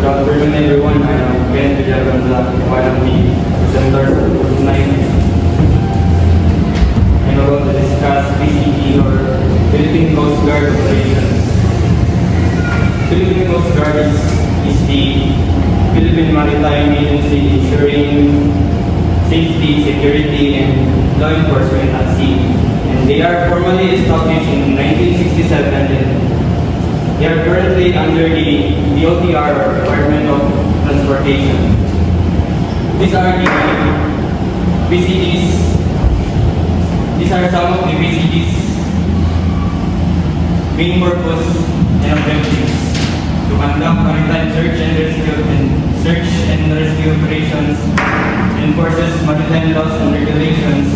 Good afternoon, everyone. I am Ken Villagonza, one of the presenters of Group 9. I'm about to discuss PCG or Philippine Coast Guard operations. Philippine Coast Guard is the Philippine Maritime Agency ensuring safety, security, and law enforcement at sea. And they are formally established in 1967 and they are currently under the DOTR, or Department of Transportation. These are the PCGs. These are some of the PCGs' main purpose and objectives: to conduct maritime search and rescue operations, enforces maritime laws and regulations,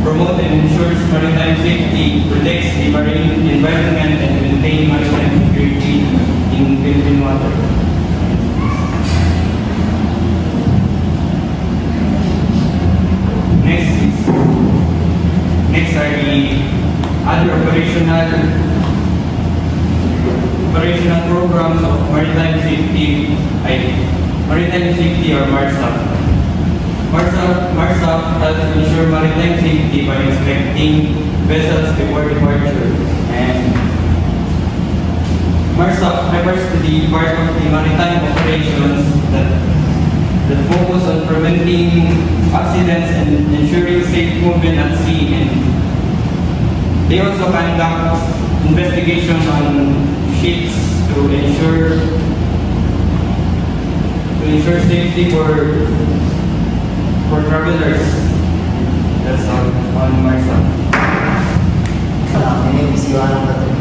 promote and ensures maritime safety, protects the marine environment, and maintain maritime security in Philippine water. Next are the other operational programs of maritime safety, or MARSAP. MARSAP helps ensure maritime safety by inspecting vessels before departure. And MARSAP refers to the part of the maritime operations that focus on preventing accidents and ensuring safe movement at sea. And they also conduct investigations on ships to ensure safety for travelers. That's all on MARSAP. My name is Johan Patrick.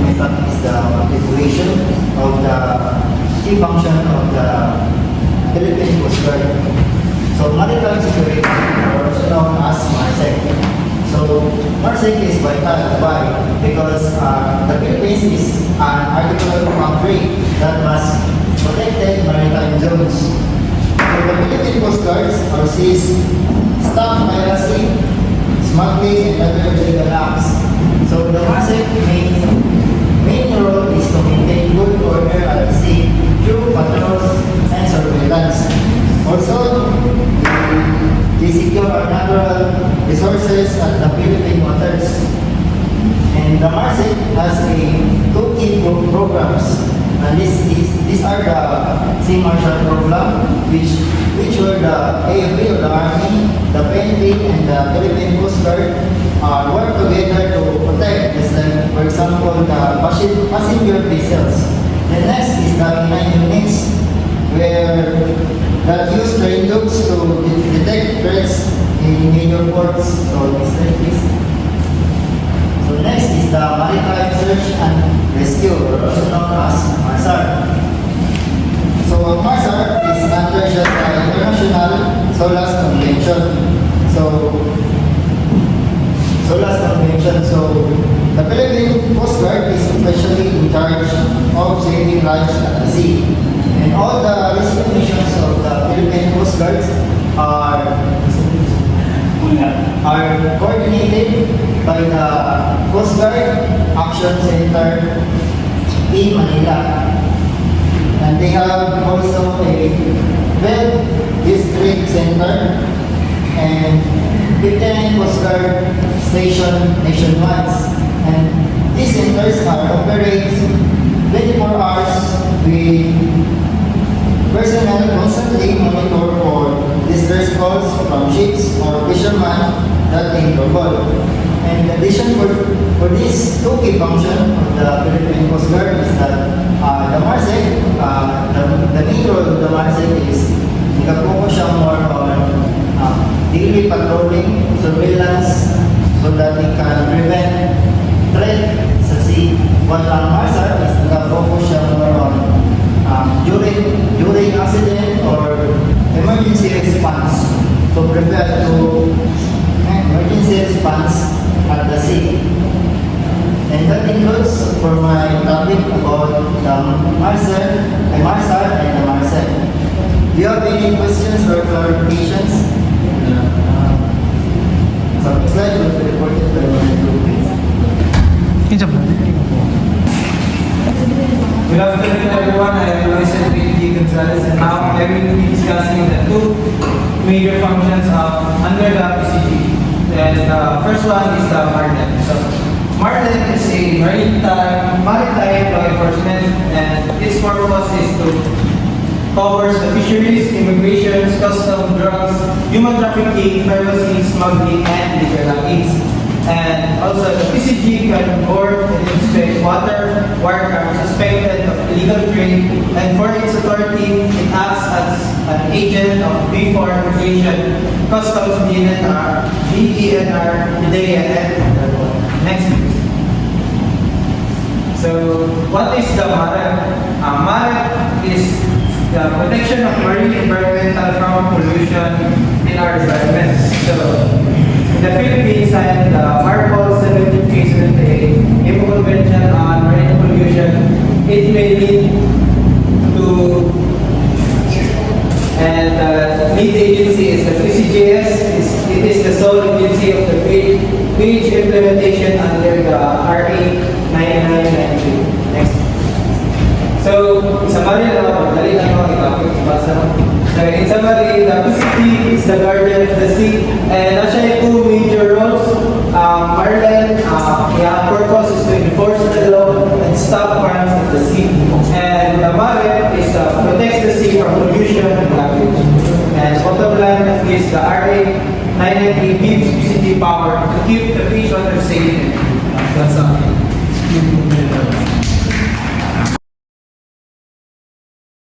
My topic is the articulation of the key function of the Philippine Coast Guard. So, maritime security, or also known as MARSEC. So, MARSEC is vital. Why? Because the Philippines is an article country that must protect maritime zones. So, the Philippine Coast Guards are seized stock piracy, smuggling, and other illegal acts. So the MARSEC main role is to maintain good order at sea through patrols and surveillance. Also, they secure our natural resources at the Philippine waters. And the MARSEC has two key programs. And these are the Sea Marshal program, which were the AFP or the Army, the PNP, and the Philippine Coast Guard work together to protect, just like, for example, the passenger vessels. The next is the 9 units, where that use train dogs to detect threats in major ports. So next slide, please. So next is the Maritime Search and Rescue, or also known as MARSAR. So MARSAR is under the International SOLAS Convention. So the Philippine Coast Guard is especially in charge of saving lives at the sea. And all the rescue missions of the Philippine Coast Guards are coordinated by the Coast Guard Action Center in Manila. And they have also a 12 district center and 15 Coast Guard station nationwide. And these centers are operate 24 hours with personnel constantly monitor for distress calls from ships or fishermen that may trouble. And in addition for this two key function of the Philippine Coast Guard is that the MARSEC, the main role of the MARSEC is nag-focus siya more on daily patrolling, surveillance, so that they can prevent threat sa sea. While ang MARSAR is nag-focus siya more on during accident or emergency response to prepare to emergency response at the sea. And that includes for my topic about the MARSAR and the MARSEC. Do you have any questions or clarifications? So next slide will be reported by my group. Good afternoon everyone, I am Vincent Gonzalez, and now I will be discussing the two major functions under the PCG. And the first one is the MARLEN. So, MARLEN is a maritime law enforcement, and its purpose is to cover the fisheries, immigration, custom, drugs, human trafficking, piracy, smuggling, and illegal loggings. And also, the PCG can board and inspect watercraft suspected of illegal trade, and for its authority, it acts as an agent of BFOR Immigration, Customs, DNR, PDEA, and Interpol. Next, please. So, what is the MAREC? MAREC is the protection of marine environmental from pollution in our environment. So, in the Philippines signed the MARPOL 17 Case with the IMO Convention on Marine Pollution. It may lead to, and the lead agency is the PCGS. It is the sole agency of the page implementation under the RA 9993. Next. So, in summary dali lang ako ipapasa. So, in summary, the PCG is the guardian of the sea, and siya two major roles. MARLEN, the purpose is to enforce the law and stop crimes of the sea. And the MAREC is protects the sea from pollution and blockage. And bottom line of this, the RA 993 gives PCG power to keep the fish water safe. That's all.